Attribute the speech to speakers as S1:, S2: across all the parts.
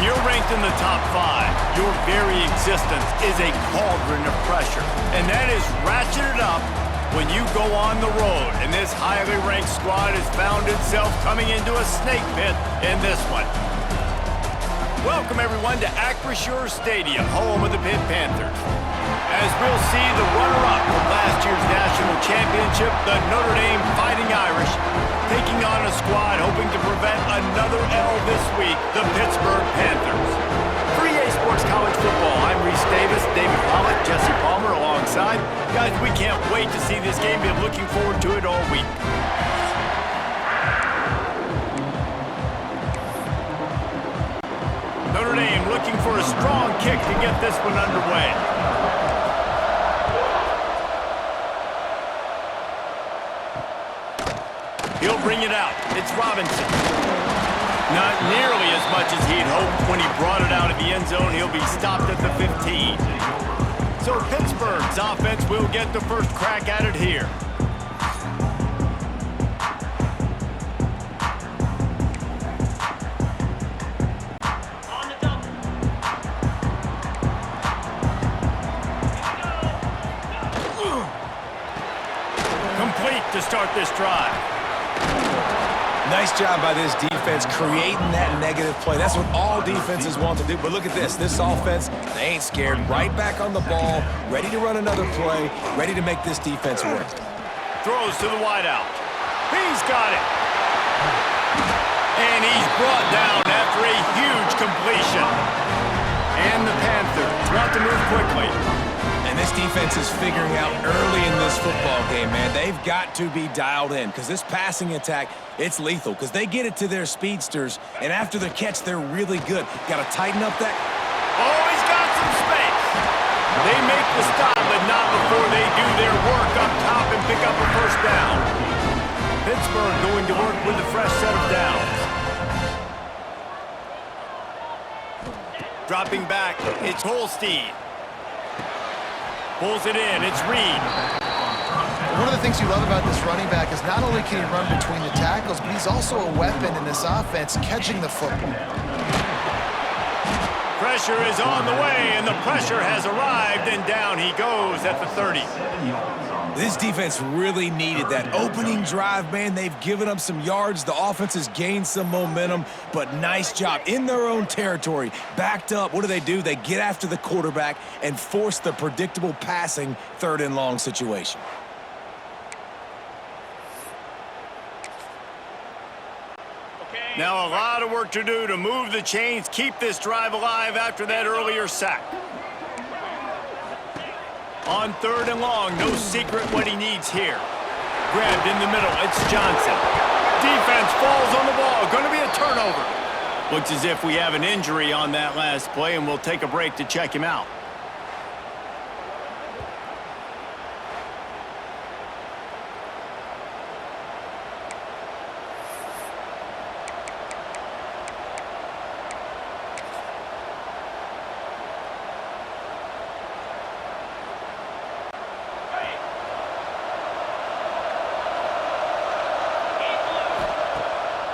S1: When you're ranked in the top 5, your very existence is a cauldron of pressure. And that is ratcheted up when you go on the road. And this highly ranked squad has found itself coming into a snake pit in this one. Welcome, everyone, to Acrisure Stadium, home of the Pitt Panthers. As we'll see the runner-up from last year's national championship, the Notre Dame Fighting Irish, taking on a squad hoping to prevent another L this week, the Pittsburgh Panthers. For EA Sports College Football, I'm Reese Davis, David Pollock, Jesse Palmer alongside. Guys, we can't wait to see this game. Been looking forward to it all week. Notre Dame looking for a strong kick to get this one underway. He'll bring it out. It's Robinson. Not nearly as much as he'd hoped when he brought it out of the end zone. He'll be stopped at the 15. So Pittsburgh's offense will get the first crack at it here. Complete to start this drive.
S2: Nice job by this defense creating that negative play. That's what all defenses want to do. But look at this. This offense, they ain't scared. Right back on the ball, ready to run another play, ready to make this defense work.
S1: Throws to the wideout. He's got it. And he's brought down after a huge completion. And the Panthers want to move quickly.
S2: And this defense is figuring out early in this football game, man. They've got to be dialed in because this passing attack, it's lethal because they get it to their speedsters, and after the catch, they're really good. Got to tighten up that.
S1: Oh, he's got some space. They make the stop, but not before they do their work up top and pick up a first down. Pittsburgh going to work with a fresh set of downs. Dropping back, it's Holstein. Pulls it in, it's Reed.
S3: One of the things you love about this running back is not only can he run between the tackles, but he's also a weapon in this offense, catching the football.
S1: Pressure is on the way, and the pressure has arrived, and down he goes at the 30.
S2: This defense really needed that opening drive, man. They've given up some yards. The offense has gained some momentum, but nice job in their own territory. Backed up. What do? They get after the quarterback and force the predictable passing third and long situation.
S1: Now a lot of work to do to move the chains, keep this drive alive after that earlier sack. On third and long, no secret what he needs here. Grabbed in the middle, it's Johnson. Defense falls on the ball, going to be a turnover. Looks as if we have an injury on that last play, and we'll take a break to check him out.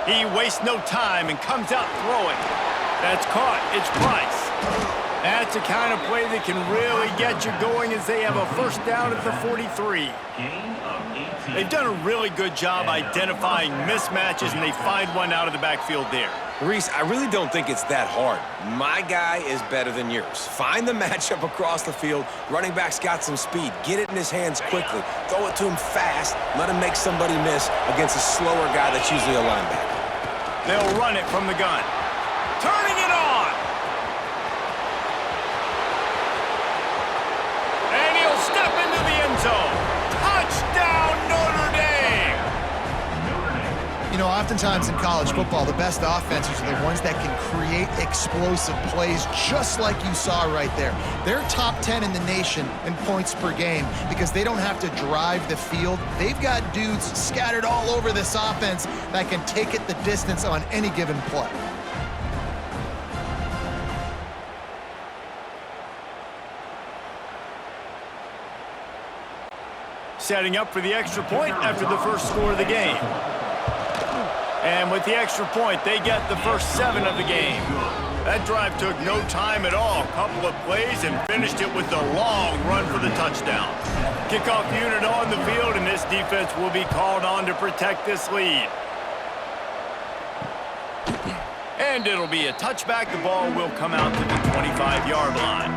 S1: He wastes no time and comes out throwing. That's caught. It's Price. That's the kind of play that can really get you going as they have a first down at the 43. They've done a really good job identifying mismatches, and they find one out of the backfield there.
S2: Reese, I really don't think it's that hard. My guy is better than yours. Find the matchup across the field. Running back's got some speed. Get it in his hands quickly. Throw it to him fast. Let him make somebody miss against a slower guy that's usually a linebacker.
S1: They'll run it from the gun. Turning it on! And he'll step into the end zone. Touchdown, Notre Dame!
S3: You know, oftentimes in college football, the best offenses are the ones that can create explosive plays, just like you saw right there. They're top 10 in the nation in points per game because they don't have to drive the field. They've got dudes scattered all over this offense that can take it the distance on any given play.
S1: Setting up for the extra point after the first score of the game. And with the extra point, they get the first 7 of the game. That drive took no time at all. Couple of plays and finished it with a long run for the touchdown. Kickoff unit on the field, and this defense will be called on to protect this lead. And it'll be a touchback. The ball will come out to the 25-yard line.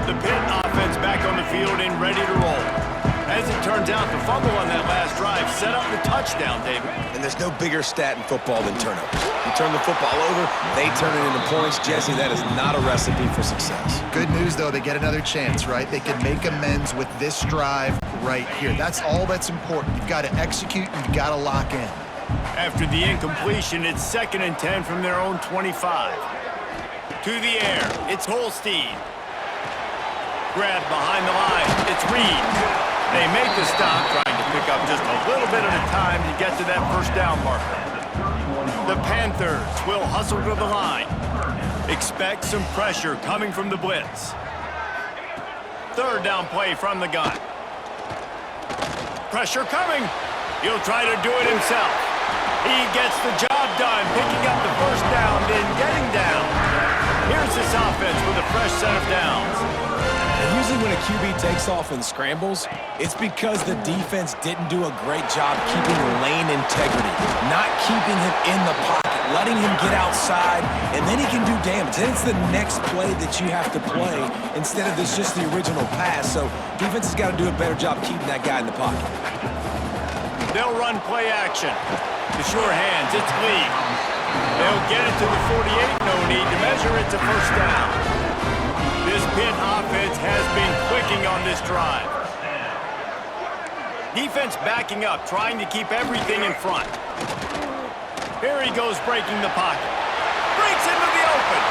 S1: The Pitt offense back on the field and ready to roll. As it turns out, the fumble on that last drive set up the touchdown, David.
S2: And there's no bigger stat in football than turnovers. You turn the football over, they turn it into points. Jesse, that is not a recipe for success.
S3: Good news, though, they get another chance, right? They can make amends with this drive right here. That's all that's important. You've got to execute, and you've got to lock in.
S1: After the incompletion, it's 2nd and 10 from their own 25. To the air, it's Holstein. Grabbed behind the line, it's Reed. They make the stop, trying to pick up just a little bit at a time to get to that first down marker. The Panthers will hustle to the line. Expect some pressure coming from the blitz. 3rd down play from the gun. Pressure coming. He'll try to do it himself. He gets the job done, picking up the first down, then getting down. Here's this offense with a fresh set of downs.
S2: And usually when a QB takes off and scrambles, it's because the defense didn't do a great job keeping lane integrity, not keeping him in the pocket, letting him get outside, and then he can do damage. Then it's the next play that you have to play instead of this just the original pass. So defense has got to do a better job keeping that guy in the pocket.
S1: They'll run play action. The sure hands, it's Lee. They'll get it to the 48, no need to measure. It's a first down. This Pitt offense has been clicking on this drive. Defense backing up, trying to keep everything in front. Here he goes breaking the pocket. Breaks into the open.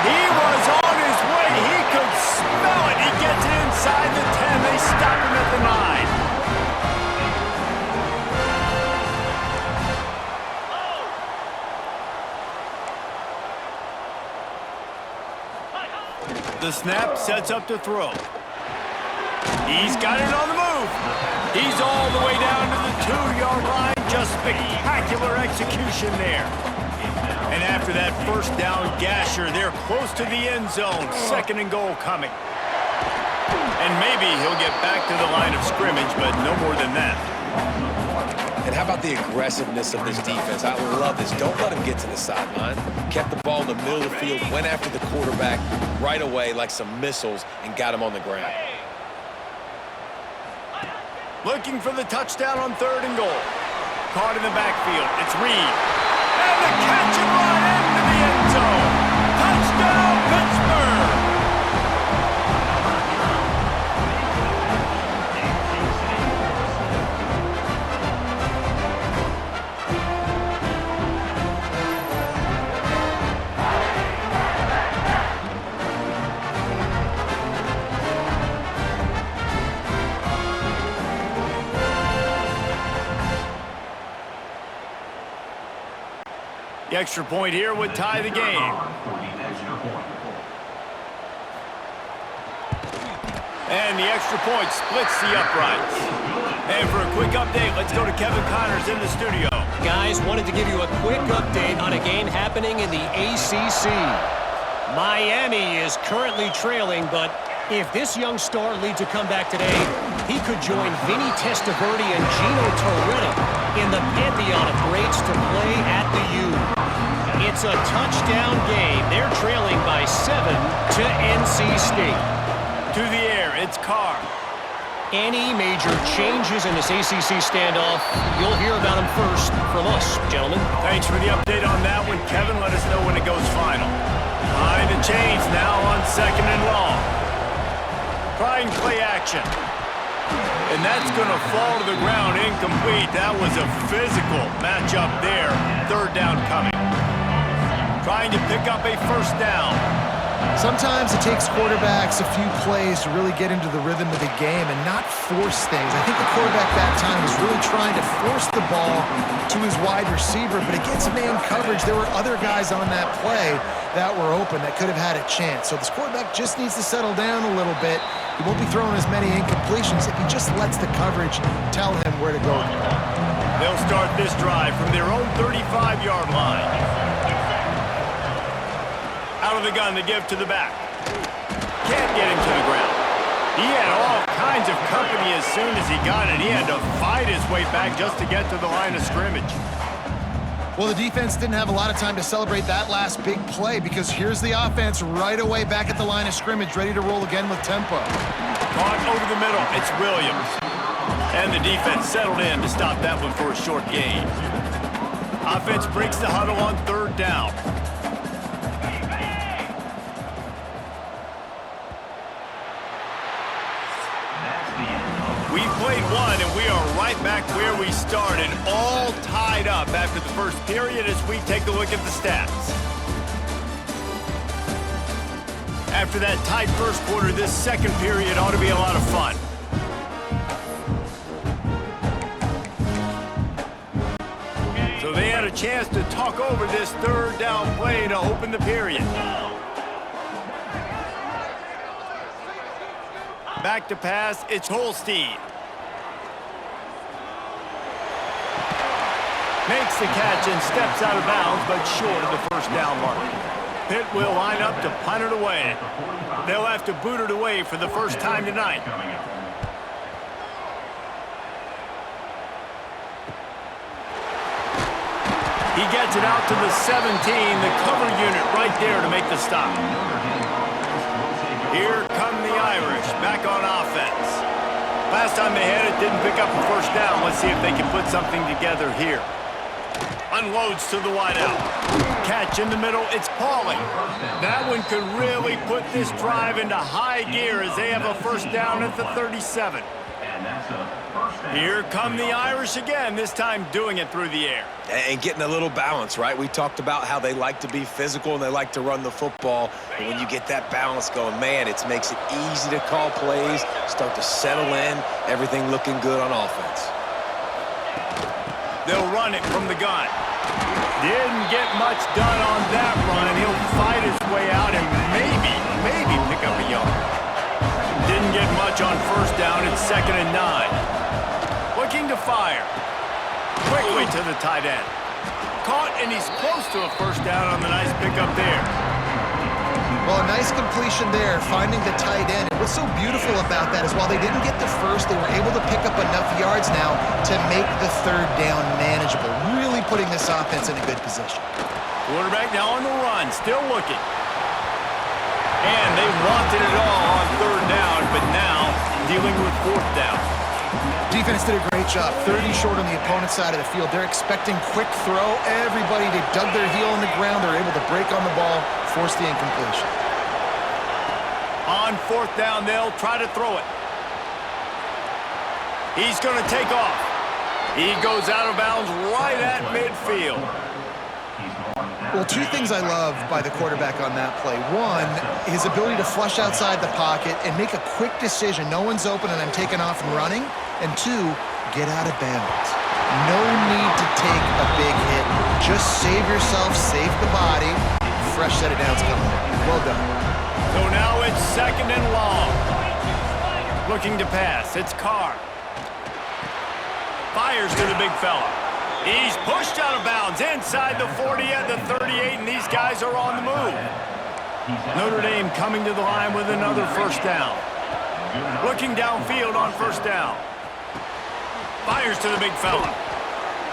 S1: He was on his way. He could smell it. He gets it inside the 10. They stop him at the 9. The snap sets up to throw. He's got it on the move. He's all the way down to the 2-yard line. Just spectacular execution there. And after that first down gasher, they're close to the end zone. 2nd and goal coming. And maybe he'll get back to the line of scrimmage, but no more than that.
S2: And how about the aggressiveness of this defense? I love this. Don't let him get to the sideline. Kept the ball in the middle of the field, went after the quarterback right away like some missiles and got him on the ground.
S1: Looking for the touchdown on 3rd and goal. Caught in the backfield. It's Reed. And the catch and run into the end zone. Touchdown, Pittsburgh! The extra point here would tie the game. And the extra point splits the uprights. And for a quick update, let's go to Kevin Connors in the studio.
S4: Guys, wanted to give you a quick update on a game happening in the ACC. Miami is currently trailing, but if this young star leads a comeback today, he could join Vinny Testaverde and Gino Torretta in the pantheon of greats to play at the U. It's a touchdown game. They're trailing by 7 to NC State.
S1: To the air, it's Carr.
S4: Any major changes in this ACC standoff, you'll hear about them first from us, gentlemen.
S1: Thanks for the update on that one, Kevin. Let us know when it goes final. Behind the chains now on 2nd and long. Trying play action. And that's going to fall to the ground incomplete. That was a physical matchup there. 3rd down coming. Trying to pick up a first down.
S3: Sometimes it takes quarterbacks a few plays to really get into the rhythm of the game and not force things. I think the quarterback that time was really trying to force the ball to his wide receiver, but against man coverage, there were other guys on that play that were open that could have had a chance. So this quarterback just needs to settle down a little bit. He won't be throwing as many incompletions if he just lets the coverage tell him where to go with the ball.
S1: They'll start this drive from their own 35-yard line. Out of the gun to give to the back. Can't get him to the ground. He had all kinds of company as soon as he got it. He had to fight his way back just to get to the line of scrimmage.
S3: Well, the defense didn't have a lot of time to celebrate that last big play because here's the offense right away back at the line of scrimmage, ready to roll again with tempo.
S1: Caught over the middle. It's Williams. And the defense settled in to stop that one for a short gain. Offense breaks the huddle on third down. We've played one, and we are right back where we started, all tied up after the first period as we take a look at the stats. After that tight first quarter, this second period ought to be a lot of fun. So they had a chance to talk over this third down play to open the period. Back to pass, it's Holstein. Makes the catch and steps out of bounds, but short of the first down mark. Pitt will line up to punt it away. They'll have to boot it away for the first time tonight. He gets it out to the 17, the cover unit right there to make the stop. Here come the Irish, back on offense. Last time they had it, didn't pick up a first down. Let's see if they can put something together here. Unloads to the wideout. Catch in the middle, it's Pauling. That one could really put this drive into high gear as they have a first down at the 37. Here come the Irish again, this time doing it through the air.
S2: And getting a little balance, right? We talked about how they like to be physical and they like to run the football. And when you get that balance going, man, it makes it easy to call plays, start to settle in, everything looking good on offense.
S1: They'll run it from the gun. Didn't get much done on that run. He'll fight his way out and maybe pick up a yard. Didn't get much on first down. It's 2nd and 9. Looking to fire. Quickly to the tight end. Caught, and he's close to a first down on the nice pickup there.
S3: Well, a nice completion there, finding the tight end. And what's so beautiful about that is while they didn't get the first, they were able to pick up enough yards now to make the third down manageable, really putting this offense in a good position.
S1: Quarterback now on the run, still looking. And they wanted it all on third down, but now dealing with fourth down.
S3: Defense did a great job. 30 short on the opponent's side of the field. They're expecting quick throw. Everybody, they dug their heel on the ground. They're able to break on the ball, force the incompletion.
S1: On fourth down, they'll try to throw it. He's going to take off. He goes out of bounds right at midfield.
S3: Well, two things I love by the quarterback on that play. One, his ability to flush outside the pocket and make a quick decision. No one's open and I'm taking off and running. And two, get out of bounds. No need to take a big hit. Just save yourself, save the body. Fresh set of downs coming in. Well done.
S1: So now it's 2nd and long. Looking to pass. It's Carr. Fires to the big fella. He's pushed out of bounds inside the 40 at the 38, and these guys are on the move. Notre Dame coming to the line with another first down. Looking downfield on first down. Fires to the big fella.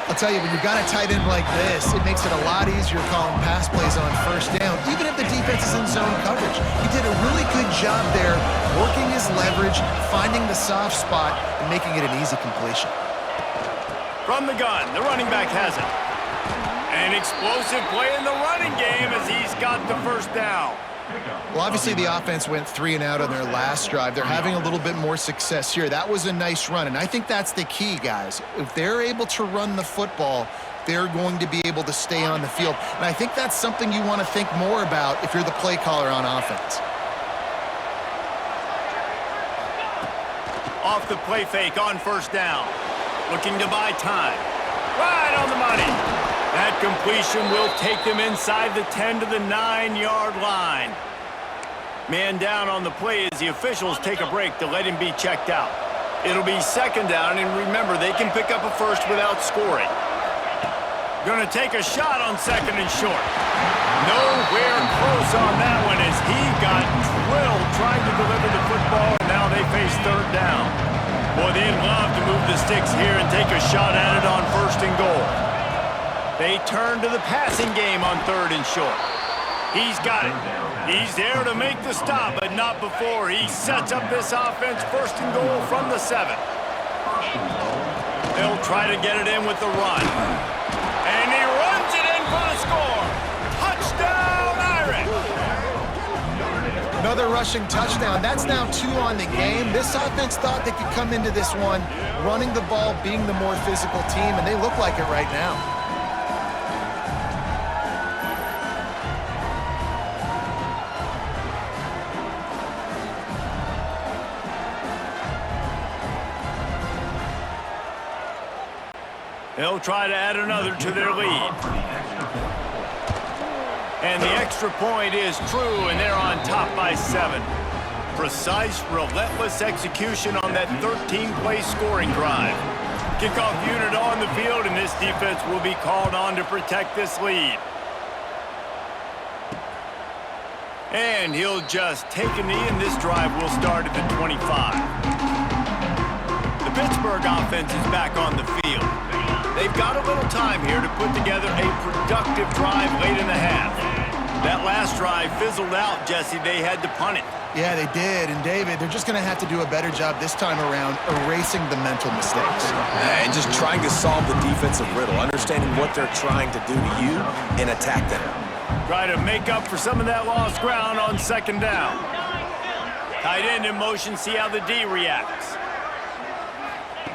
S3: I'll tell you, when you've got a tight end like this, it makes it a lot easier calling pass plays on first down, even if the defense is in zone coverage. He did a really good job there, working his leverage, finding the soft spot, and making it an easy completion.
S1: From the gun, the running back has it. An explosive play in the running game as he's got the first down.
S3: Well, obviously the offense went 3 and out on their last drive. They're having a little bit more success here. That was a nice run, and I think that's the key, guys. If they're able to run the football, they're going to be able to stay on the field. And I think that's something you want to think more about if you're the play caller on offense.
S1: Off the play fake on first down. Looking to buy time. Right on the money. That completion will take them inside the 10 to the 9-yard line. Man down on the play as the officials take a break to let him be checked out. It'll be second down, and remember, they can pick up a first without scoring. Going to take a shot on second and short. Nowhere close on that one as he got drilled trying to deliver the football, and now they face third down. Boy, they'd love to move the sticks here and take a shot at it on first and goal. They turn to the passing game on third and short. He's got it. He's there to make the stop, but not before he sets up this offense first and goal from the 7. They'll try to get it in with the run. And he runs it in for the score. Touchdown, Irish!
S3: Another rushing touchdown. That's now 2 on the game. This offense thought they could come into this one running the ball, being the more physical team, and they look like it right now.
S1: They'll try to add another to their lead. And the extra point is true, and they're on top by 7. Precise, relentless execution on that 13-play scoring drive. Kickoff unit on the field, and this defense will be called on to protect this lead. And he'll just take a knee, and this drive will start at the 25. The Pittsburgh offense is back on the field. They've got a little time here to put together a productive drive late in the half. That last drive fizzled out, Jesse. They had to punt it.
S3: Yeah, they did. And, David, they're just going to have to do a better job this time around erasing the mental mistakes.
S2: And just trying to solve the defensive riddle, understanding what they're trying to do to you and attack them.
S1: Try to make up for some of that lost ground on second down. Tight end in motion, see how the D reacts.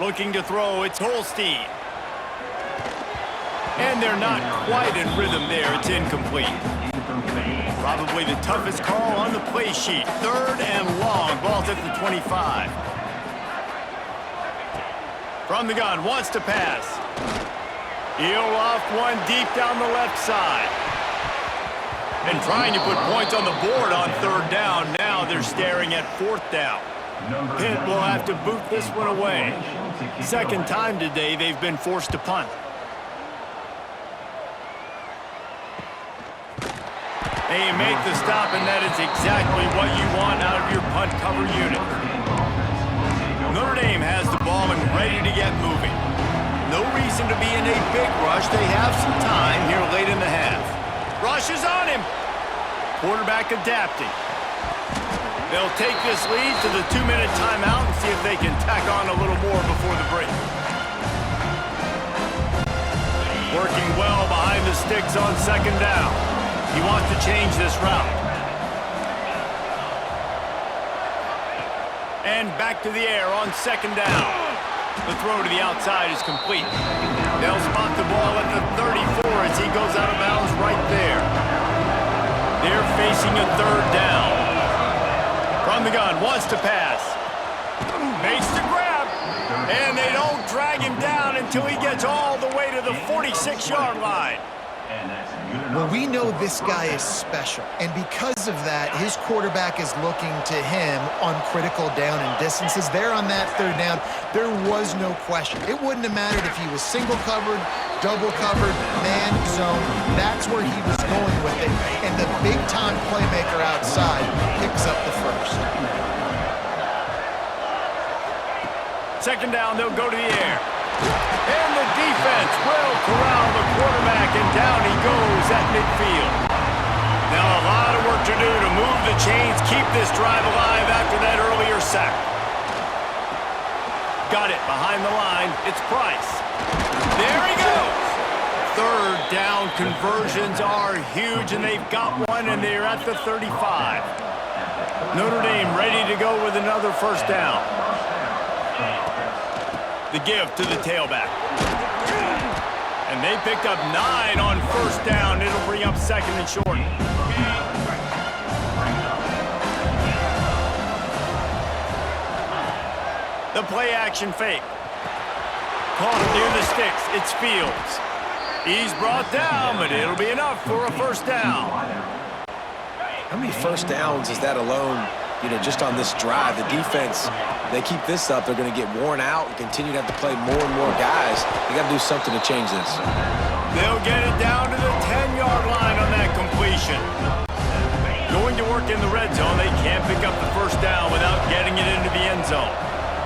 S1: Looking to throw, it's Holstein. And they're not quite in rhythm there. It's incomplete. Probably the toughest call on the play sheet. Third and long. Ball's at the 25. From the gun, wants to pass. He'll loft one deep down the left side. And trying to put points on the board on third down. Now they're staring at fourth down. Pitt will have to boot this one away. Second time today they've been forced to punt. They make the stop, and that is exactly what you want out of your punt cover unit. Notre Dame has the ball and ready to get moving. No reason to be in a big rush. They have some time here late in the half. Rush is on him. Quarterback adapting. They'll take this lead to the 2-minute timeout and see if they can tack on a little more before the break. Working well behind the sticks on second down. He wants to change this route. And back to the air on second down. The throw to the outside is complete. They'll spot the ball at the 34 as he goes out of bounds right there. They're facing a third down. From the gun, wants to pass. Makes the grab. And they don't drag him down until he gets all the way to the 46-yard line.
S3: Well, we know this guy is special, and because of that, his quarterback is looking to him on critical down and distances. There on that third down, there was no question. It wouldn't have mattered if he was single covered, double covered, man zone. That's where he was going with it, and the big-time playmaker outside picks up the first.
S1: Second down, they'll go to the air. And the defense will corral the quarterback, and down he goes at midfield. Now a lot of work to do to move the chains, keep this drive alive after that earlier sack. Got it behind the line. It's Price. There he goes. Third down conversions are huge, and they've got one, and they're at the 35. Notre Dame ready to go with another first down. The give to the tailback. And they picked up 9 on first down. It'll bring up second and short. The play action fake. Caught near the sticks. It's Fields. He's brought down, but it'll be enough for a first down.
S2: How many first downs is that alone, just on this drive? The defense If they keep this up, they're going to get worn out and continue to have to play more and more guys. They got to do something to change this.
S1: They'll get it down to the 10-yard line on that completion. Going to work in the red zone, they can't pick up the first down without getting it into the end zone.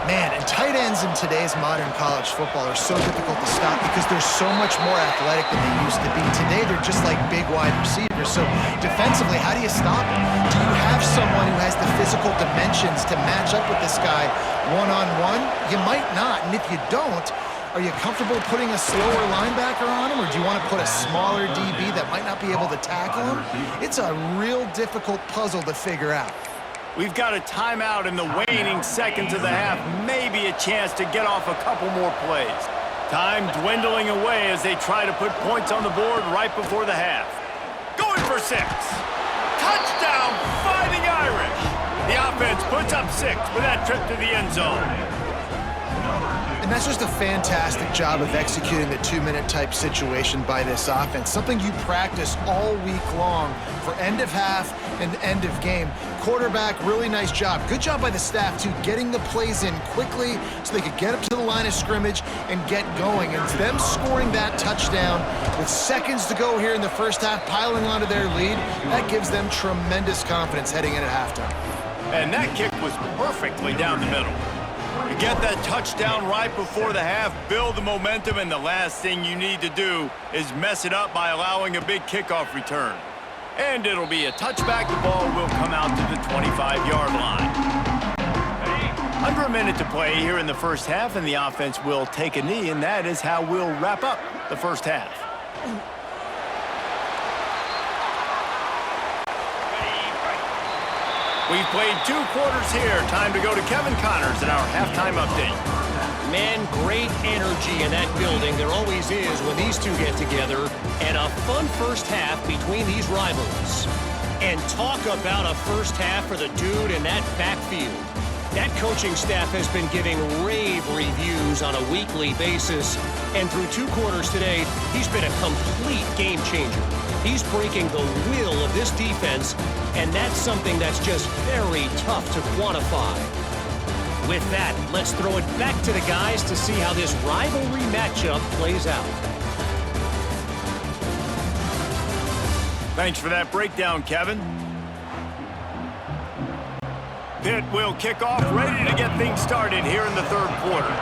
S3: Man, and tight ends in today's modern college football are so difficult to stop because they're so much more athletic than they used to be. Today, they're just like big wide receivers. So defensively, how do you stop them? Do you have someone who has the physical dimensions to match up with this guy one-on-one? You might not, and if you don't, are you comfortable putting a slower linebacker on him, or do you want to put a smaller DB that might not be able to tackle him? It's a real difficult puzzle to figure out.
S1: We've got a timeout in the waning seconds of the half. Maybe a chance to get off a couple more plays. Time dwindling away as they try to put points on the board right before the half. Going for 6. Touchdown, Fighting Irish. The offense puts up 6 with that trip to the end zone.
S3: And that's just a fantastic job of executing the 2-minute type situation by this offense. Something you practice all week long for end of half and end of game. Quarterback, really nice job. Good job by the staff, too, getting the plays in quickly so they could get up to the line of scrimmage and get going. And them scoring that touchdown with seconds to go here in the first half, piling onto their lead, that gives them tremendous confidence heading in at halftime.
S1: And that kick was perfectly down the middle. You get that touchdown right before the half, build the momentum, and the last thing you need to do is mess it up by allowing a big kickoff return. And it'll be a touchback. The ball will come out to the 25-yard line. Under a minute to play here in the first half, and the offense will take a knee, and that is how we'll wrap up the first half. We've played 2 quarters here. Time to go to Kevin Connors in our halftime update.
S4: Man, great energy in that building. There always is when these two get together. And a fun first half between these rivals. And talk about a first half for the dude in that backfield. That coaching staff has been giving rave reviews on a weekly basis. And through 2 quarters today, he's been a complete game changer. He's breaking the will of this defense, and that's something that's just very tough to quantify. With that, let's throw it back to the guys to see how this rivalry matchup plays out.
S1: Thanks for that breakdown, Kevin. Pitt will kick off, ready to get things started here in the third quarter.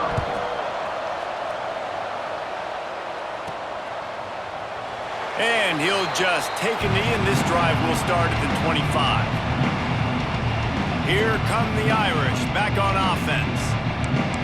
S1: And he'll just take a knee, and this drive will start at the 25. Here come the Irish, back on offense.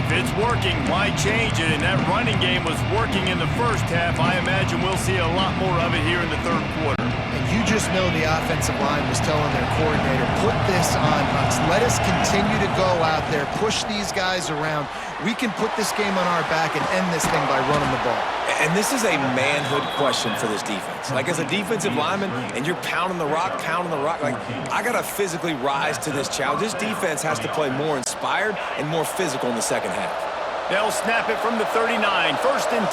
S1: If it's working, why change it? And that running game was working in the first half. I imagine we'll see a lot more of it here in the third quarter.
S3: And you just know the offensive line was telling their coordinator, put this on us. Let us continue to go out there, push these guys around. We can put this game on our back and end this thing by running the ball.
S2: And this is a manhood question for this defense. Like, as a defensive lineman, and you're pounding the rock, like, I got to physically rise to this challenge. This defense has to play more inspired and more physical in the second half.
S1: They'll snap it from the 39, 1st and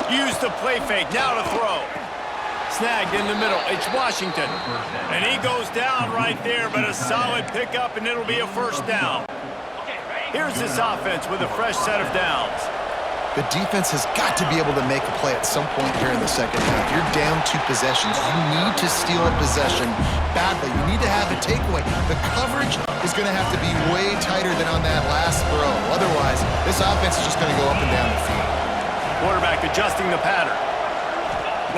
S1: 10. Use the play fake, now to throw. Snagged in the middle, it's Washington. And he goes down right there, but a solid pickup, and it'll be a first down. Here's this offense with a fresh set of downs.
S3: The defense has got to be able to make a play at some point here in the second half. You're down 2 possessions. You need to steal a possession badly. You need to have a takeaway. The coverage is going to have to be way tighter than on that last throw. Otherwise, this offense is just going to go up and down the field.
S1: Quarterback adjusting the pattern.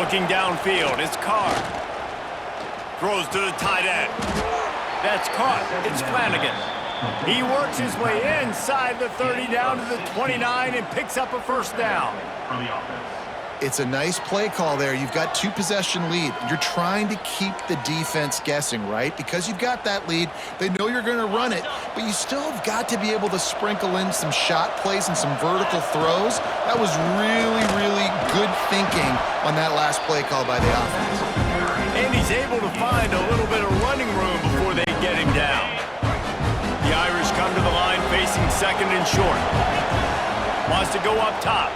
S1: Looking downfield, it's Carr. Throws to the tight end. That's caught. It's Flanagan. He works his way inside the 30 down to the 29 and picks up a first down.
S3: It's a nice play call there. You've got 2 possession lead. You're trying to keep the defense guessing, right? Because you've got that lead, they know you're going to run it, but you still have got to be able to sprinkle in some shot plays and some vertical throws. That was really, really good thinking on that last play call by the offense.
S1: And he's able to find a little bit of running room before they get him down. The Irish come to the line facing 2nd and short. Wants to go up top.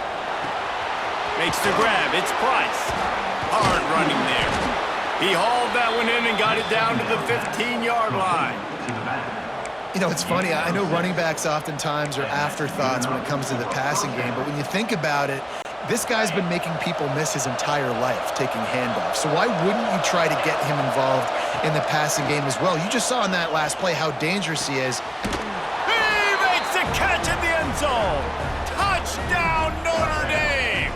S1: Makes the grab. It's Price. Hard running there. He hauled that one in and got it down to the 15-yard line.
S3: You know, it's funny. I know running backs oftentimes are afterthoughts when it comes to the passing game, but when you think about it, this guy's been making people miss his entire life taking handoffs. So why wouldn't you try to get him involved in the passing game as well? You just saw in that last play how dangerous he is.
S1: He makes the catch in the end zone. Touchdown, Notre Dame.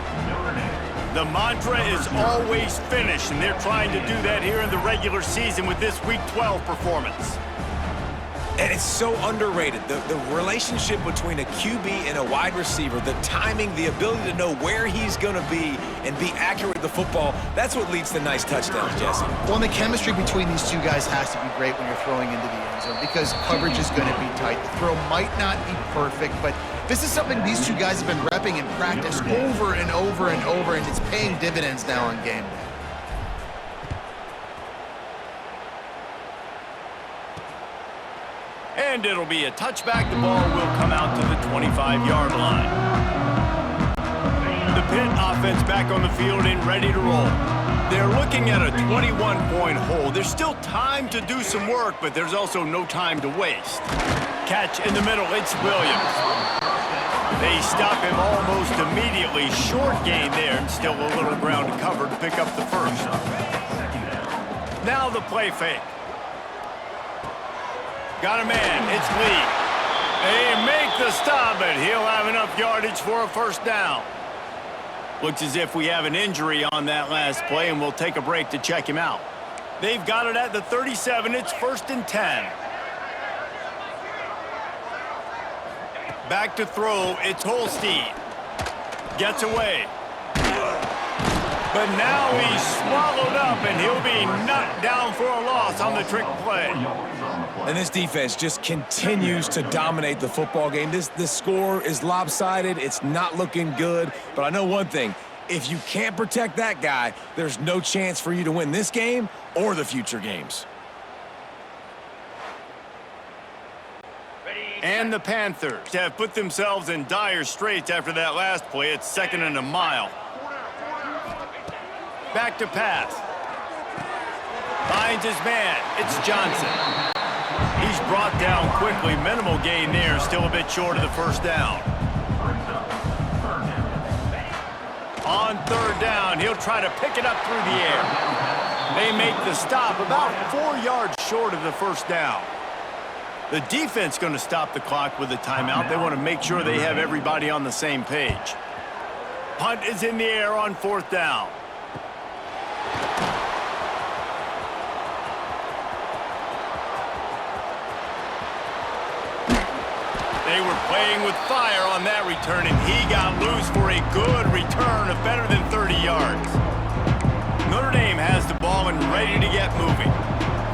S1: The mantra is always finish, and they're trying to do that here in the regular season with this Week 12 performance.
S2: And it's so underrated. The relationship between a QB and a wide receiver, the timing, the ability to know where he's going to be and be accurate with the football, that's what leads to nice touchdowns, Jesse.
S3: Well, and the chemistry between these two guys has to be great when you're throwing into the end zone because coverage is going to be tight. The throw might not be perfect, but this is something these two guys have been repping in practice over and over and over, and it's paying dividends now on game day.
S1: And it'll be a touchback. The ball will come out to the 25-yard line. The Pitt offense back on the field and ready to roll. They're looking at a 21-point hold. There's still time to do some work, but there's also no time to waste. Catch in the middle, it's Williams. They stop him almost immediately. Short gain there, and still a little ground to cover to pick up the first. Now the play fake. Got a man, it's Lee. They make the stop, but he'll have enough yardage for a first down. Looks as if we have an injury on that last play, and we'll take a break to check him out. They've got it at the 37. It's 1st and 10. Back to throw, it's Holstein. Gets away. But now he's swallowed up, and he'll be knocked down for a loss on the trick play.
S2: And this defense just continues to dominate the football game. This score is lopsided. It's not looking good. But I know one thing. If you can't protect that guy, there's no chance for you to win this game or the future games.
S1: And the Panthers have put themselves in dire straits after that last play. It's 2nd and a mile. Back to pass. Finds his man. It's Johnson. He's brought down quickly. Minimal gain there. Still a bit short of the first down. On 3rd down, he'll try to pick it up through the air. They make the stop about 4 yards short of the first down. The defense going to stop the clock with a timeout. They want to make sure they have everybody on the same page. Punt is in the air on 4th down. They were playing with fire on that return, and he got loose for a good return of better than 30 yards. Notre Dame has the ball and ready to get moving.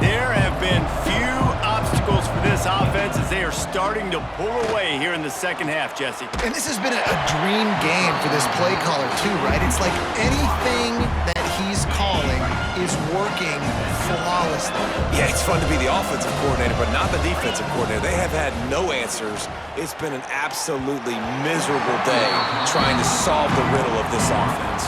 S1: There have been few obstacles for this offense as they are starting to pull away here in the second half, Jesse.
S3: And this has been a dream game for this play caller too, right? It's like anything that he's calling is working flawlessly.
S2: Yeah, it's fun to be the offensive coordinator, but not the defensive coordinator. They have had no answers. It's been an absolutely miserable day trying to solve the riddle of this offense.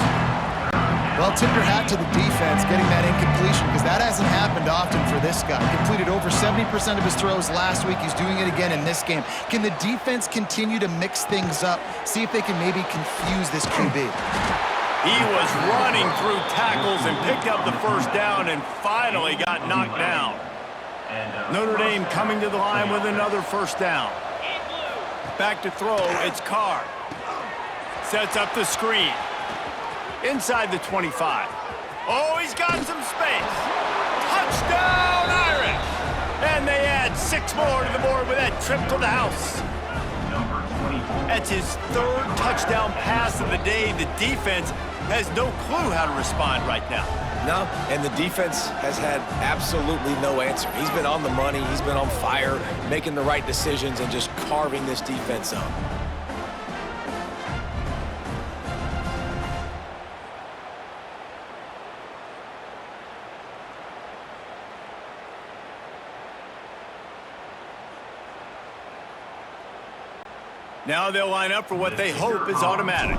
S3: Well, tip your hat to the defense getting that incompletion because that hasn't happened often for this guy. Completed over 70% of his throws last week. He's doing it again in this game. Can the defense continue to mix things up? See if they can maybe confuse this QB.
S1: He was running through tackles and picked up the first down and finally got knocked down. Notre Dame coming to the line with another first down. Back to throw, it's Carr. Sets up the screen. Inside the 25. Oh, he's got some space. Touchdown, Irish! And they add 6 more to the board with that trip to the house. That's his 3rd touchdown pass of the day. The defense has no clue how to respond right now.
S2: No, and the defense has had absolutely no answer. He's been on the money. He's been on fire, making the right decisions and just carving this defense up.
S1: Now they'll line up for what they hope is automatic.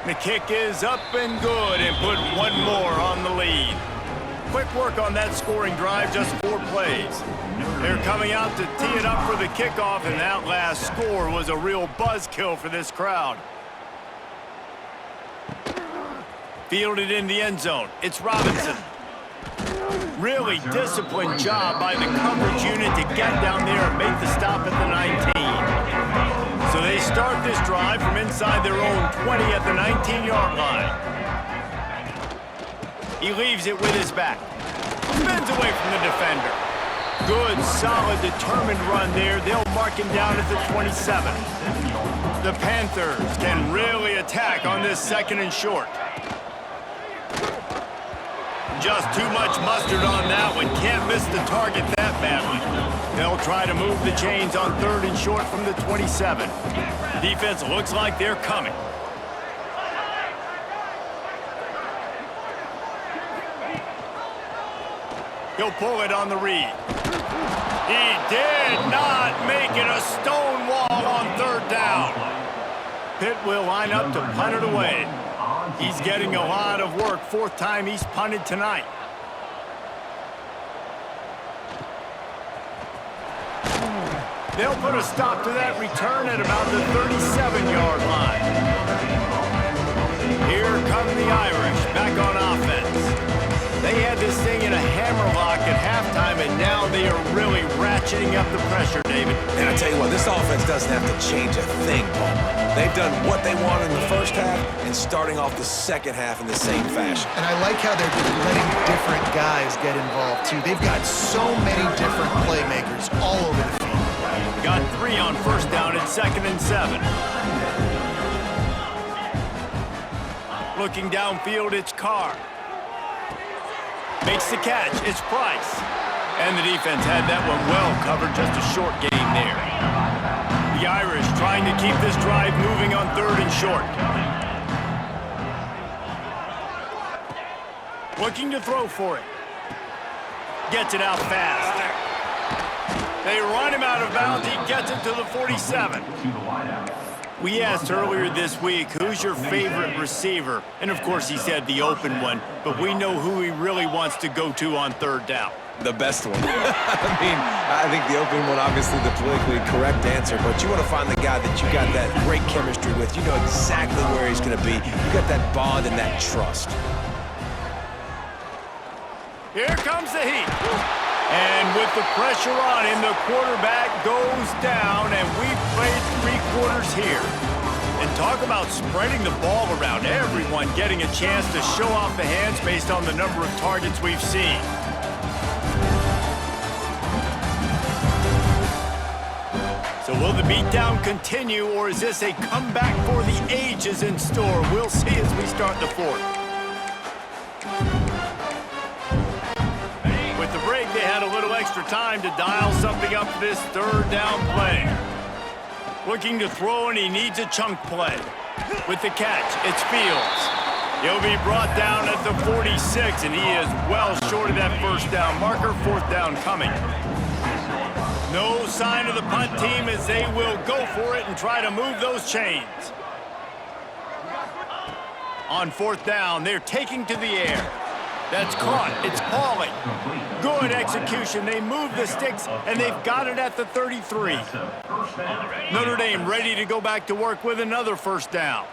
S1: The kick is up and good and put 1 more on the lead. Quick work on that scoring drive, just 4 plays. They're coming out to tee it up for the kickoff, and that last score was a real buzzkill for this crowd. Fielded in the end zone. It's Robinson. Really disciplined job by the coverage unit to get down there and make the stop at the 19. So they start this drive from inside their own 20 at the 19-yard line. He leaves it with his back. Spins away from the defender. Good, solid, determined run there. They'll mark him down at the 27. The Panthers can really attack on this 2nd and short. Just too much mustard on that one. Can't miss the target that badly. They'll try to move the chains on 3rd and short from the 27. Defense looks like they're coming. He'll pull it on the read. He did not make it. A stone wall on 3rd down. Pitt will line up to punt it away. He's getting a lot of work. 4th time he's punted tonight. They'll put a stop to that return at about the 37-yard line. Here come the Irish back on offense. They had this thing in a hammerlock at halftime, and now they are really ratcheting up the pressure, David.
S2: And I tell you what, this offense doesn't have to change a thing, Palmer. They've done what they wanted in the first half and starting off the second half in the same fashion.
S3: And I like how they're letting different guys get involved, too. They've got so many different playmakers all over the field.
S1: Got 3 on 1st down at 2nd and 7. Looking downfield, it's Carr. Makes the catch. It's Price. And the defense had that one well covered. Just a short gain there. The Irish trying to keep this drive moving on 3rd and short. Looking to throw for it. Gets it out fast. They run him out of bounds. He gets it to the 47. We asked earlier this week, who's your favorite receiver? And of course he said the open one, but we know who he really wants to go to on 3rd down.
S2: The best one. I think the open one, obviously the politically correct answer, but you want to find the guy that you got that great chemistry with. You know exactly where he's going to be. You got that bond and that trust.
S1: Here comes the heat. And with the pressure on him, the quarterback goes down, and we've played 3 quarters here. And talk about spreading the ball around. Everyone getting a chance to show off the hands based on the number of targets we've seen. So will the beatdown continue, or is this a comeback for the ages in store? We'll see as we start the 4th. With the break, they had a little extra time to dial something up for this 3rd down play. Looking to throw, and he needs a chunk play. With the catch, it's Fields. He'll be brought down at the 46, and he is well short of that 1st down marker. 4th down coming. No sign of the punt team as they will go for it and try to move those chains. On 4th down, they're taking to the air. That's caught. It's Pauling. Good execution. They move the sticks, and they've got it at the 33. Notre Dame ready to go back to work with another 1st down.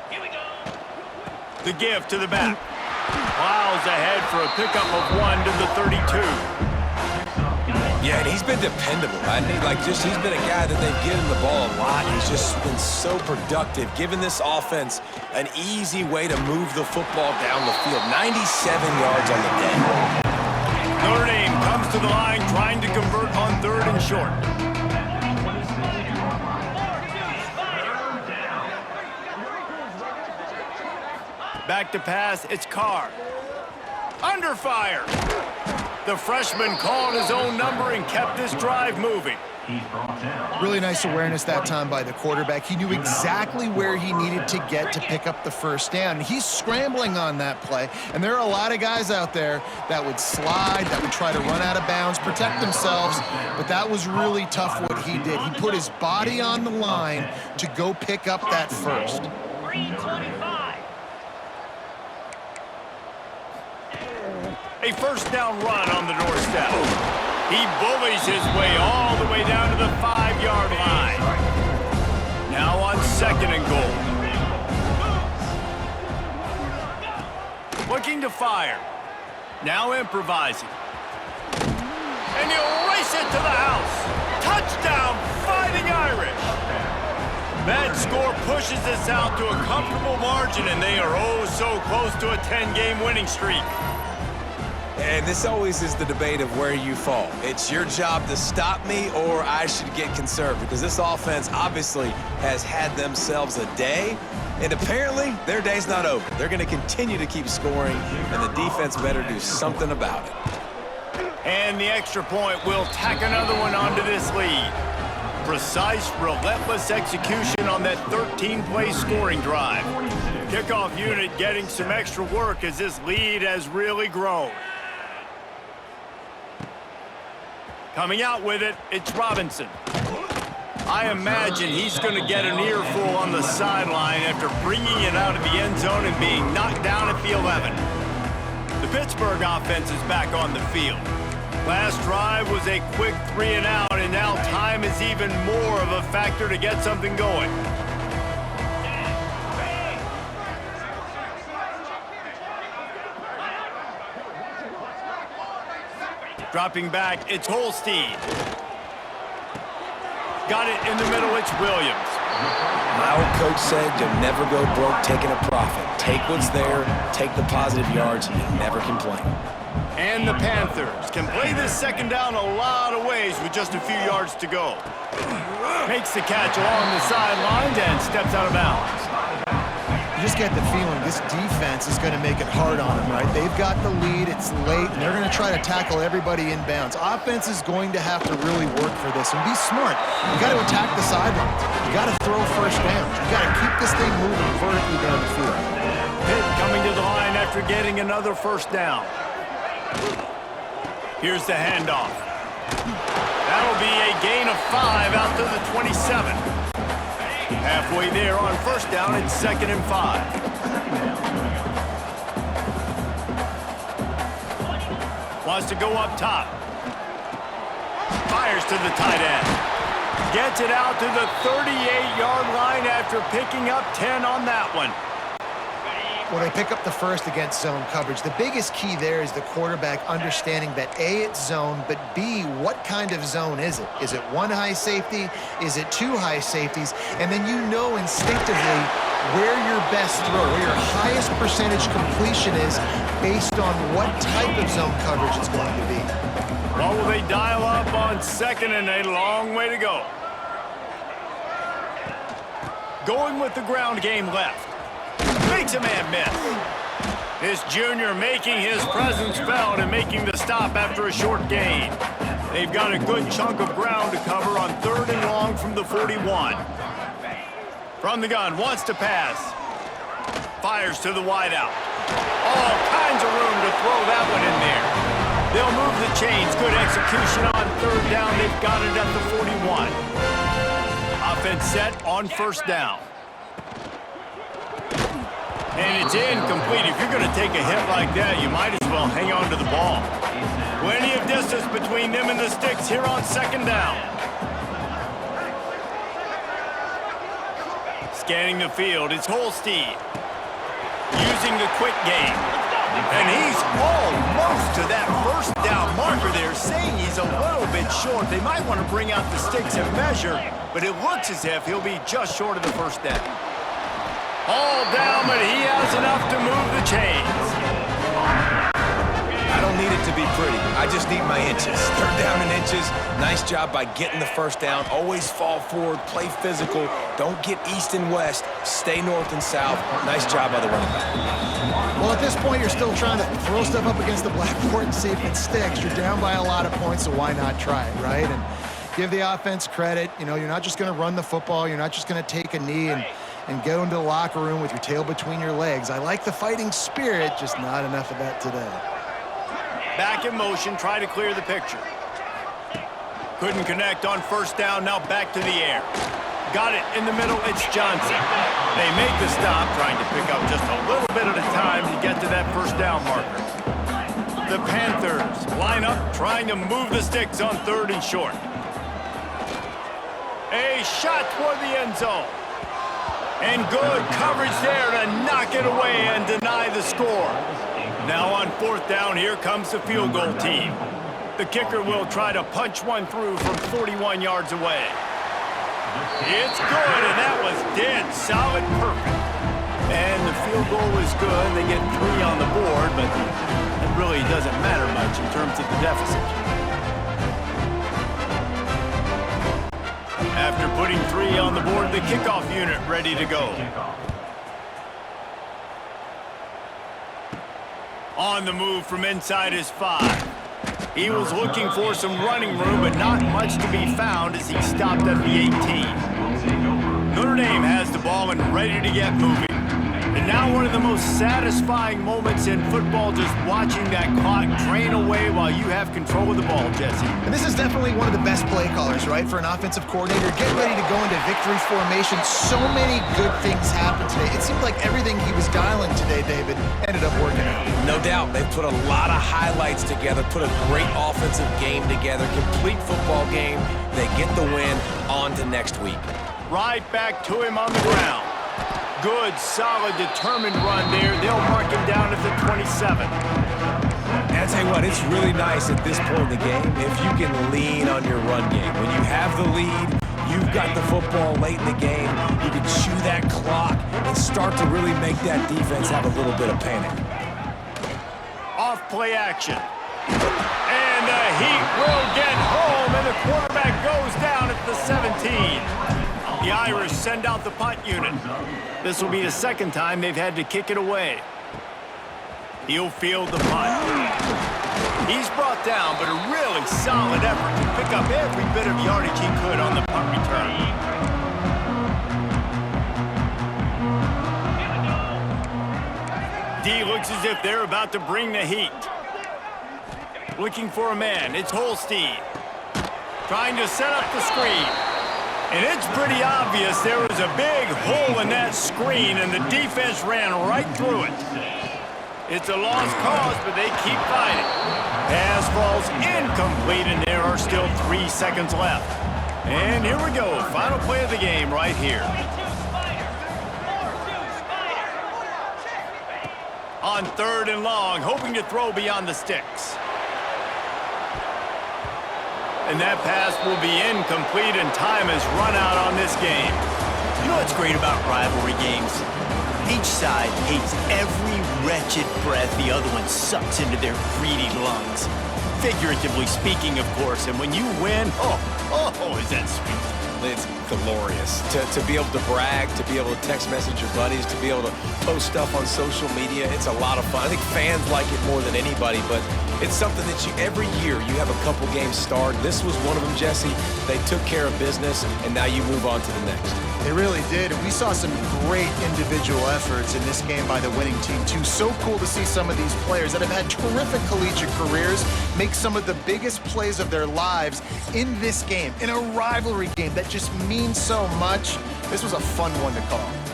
S1: Here we go. The give to the back. Plows ahead for a pickup of 1 to the 32.
S2: Yeah, and he's been dependable. I think, he's been a guy that they've given the ball a lot. He's just been so productive, giving this offense an easy way to move the football down the field. 97 yards on the day.
S1: Notre Dame comes to the line, trying to convert on 3rd and short. Back to pass, it's Carr. Under fire. The freshman called his own number and kept this drive moving.
S3: Really nice awareness that time by the quarterback. He knew exactly where he needed to get to pick up the 1st down. He's scrambling on that play, and there are a lot of guys out there that would slide, that would try to run out of bounds, protect themselves, but that was really tough what he did. He put his body on the line to go pick up that 1st.
S5: 325.
S1: A first down run on the doorstep. He bullies his way all the way down to the 5-yard line. Now on 2nd and goal. Looking to fire. Now improvising. And he'll race it to the house. Touchdown, Fighting Irish. That score pushes us out to a comfortable margin, and they are oh so close to a 10-game winning streak.
S2: And this always is the debate of where you fall. It's your job to stop me, or I should get conserved, because this offense obviously has had themselves a day, and apparently their day's not over. They're going to continue to keep scoring, and the defense better do something about it.
S1: And the extra point will tack another one onto this lead. Precise, relentless execution on that 13-play scoring drive. Kickoff unit getting some extra work as this lead has really grown. Coming out with it, it's Robinson. I imagine he's going to get an earful on the sideline after bringing it out of the end zone and being knocked down at the 11. The Pittsburgh offense is back on the field. Last drive was a quick 3-and-out, and now time is even more of a factor to get something going. Dropping back, it's Holstein. Got it in the middle, it's Williams.
S2: My old coach said you'll never go broke taking a profit. Take what's there, take the positive yards, and never complain.
S1: And the Panthers can play this second down a lot of ways with just a few yards to go. Makes the catch along the sidelines and steps out of bounds.
S3: You just get the feeling this defense is going to make it hard on them, right? They've got the lead, it's late, and they're going to try to tackle everybody inbounds. Offense is going to have to really work for this and be smart. You got to attack the sidelines. You got to throw first downs. You got to keep this thing moving vertically down the field.
S1: Pitt coming to the line after getting another first down. Here's the handoff. That'll be a gain of 5 out to the 27. Halfway there on first down, it's 2nd and 5. Wants to go up top. Fires to the tight end. Gets it out to the 38-yard line after picking up 10 on that one.
S3: Well, they pick up the first against zone coverage. The biggest key there is the quarterback understanding that A, it's zone, but B, what kind of zone is it? Is it one high safety? Is it two high safeties? And then you know instinctively where your best throw, where your highest percentage completion is based on what type of zone coverage it's going to be.
S1: Well, will they dial up on 2nd and a long way to go? Going with the ground game left. Makes a man miss. This junior making his presence felt and making the stop after a short gain. They've got a good chunk of ground to cover on 3rd and long from the 41. From the gun, wants to pass. Fires to the wideout. All kinds of room to throw that one in there. They'll move the chains. Good execution on 3rd down. They've got it at the 41. Offense set on first down. And it's incomplete. If you're going to take a hit like that, you might as well hang on to the ball. Plenty of distance between them and the sticks here on 2nd down. Scanning the field, it's Holstein. Using the quick game. And he's almost to that first down marker there, saying he's a little bit short. They might want to bring out the sticks and measure, but it looks as if he'll be just short of the first down. All down, but he has enough to move the chains.
S2: I don't need it to be pretty. I just need my inches. 3rd down and inches. Nice job by getting the first down. Always fall forward, play physical. Don't get east and west. Stay north and south. Nice job by the running back.
S3: Well, at this point, you're still trying to throw stuff up against the blackboard and see if it sticks. You're down by a lot of points, so why not try it, right? And give the offense credit. You know, you're not just going to run the football. You're not just going to take a knee and go into the locker room with your tail between your legs. I like the fighting spirit, just not enough of that today.
S1: Back in motion, try to clear the picture. Couldn't connect on first down, now back to the air. Got it in the middle, it's Johnson. They make the stop, trying to pick up just a little bit at a time to get to that first down marker. The Panthers line up trying to move the sticks on 3rd and short. A shot toward the end zone. And good coverage there to knock it away and deny the score. Now on 4th down, here comes the field goal team. The kicker will try to punch one through from 41 yards away. It's good, and that was dead solid perfect. And the field goal is good. They get 3 on the board, but it really doesn't matter much in terms of the deficit. After putting 3 on the board, the kickoff unit ready to go. On the move from inside his 5. He was looking for some running room, but not much to be found as he stopped at the 18. Notre Dame has the ball and ready to get moving. And now one of the most satisfying moments in football, just watching that clock drain away while you have control of the ball, Jesse.
S3: And this is definitely one of the best play callers, right, for an offensive coordinator. Get ready to go into victory formation. So many good things happened today. It seemed like everything he was dialing today, David, ended up working out.
S2: No doubt. They put a lot of highlights together, put a great offensive game together, complete football game. They get the win. On to next week.
S1: Right back to him on the ground. Good, solid, determined run there. They'll mark him down at the 27.
S2: And I tell you what, it's really nice at this point in the game if you can lean on your run game. When you have the lead, you've got the football late in the game, you can chew that clock and start to really make that defense have a little bit of panic.
S1: Off play action. And the Heat will get home, and the quarterback goes down at the 17. The Irish send out the punt unit. This will be the second time they've had to kick it away. He'll field the punt. He's brought down, but a really solid effort to pick up every bit of yardage he could on the punt return. D looks as if they're about to bring the heat. Looking for a man. It's Holstein. Trying to set up the screen. And it's pretty obvious there was a big hole in that screen, and the defense ran right through it. It's a lost cause, but they keep fighting. Pass falls incomplete, and there are still 3 seconds left. And here we go. Final play of the game right here. On 3rd and long, hoping to throw beyond the sticks. And that pass will be incomplete, and time has run out on this game.
S5: You know what's great about rivalry games? Each side hates every wretched breath the other one sucks into their greedy lungs. Figuratively speaking, of course, and when you win, oh, is that sweet.
S2: It's glorious. To be able to brag, to be able to text message your buddies, to be able to post stuff on social media, it's a lot of fun. I think fans like it more than anybody, but it's something that every year you have a couple games start. This was one of them, Jesse. They took care of business, and now you move on to the next.
S3: They really did, and we saw some great individual efforts in this game by the winning team, too. So cool to see some of these players that have had terrific collegiate careers make some of the biggest plays of their lives in this game, in a rivalry game that just means so much. This was a fun one to call.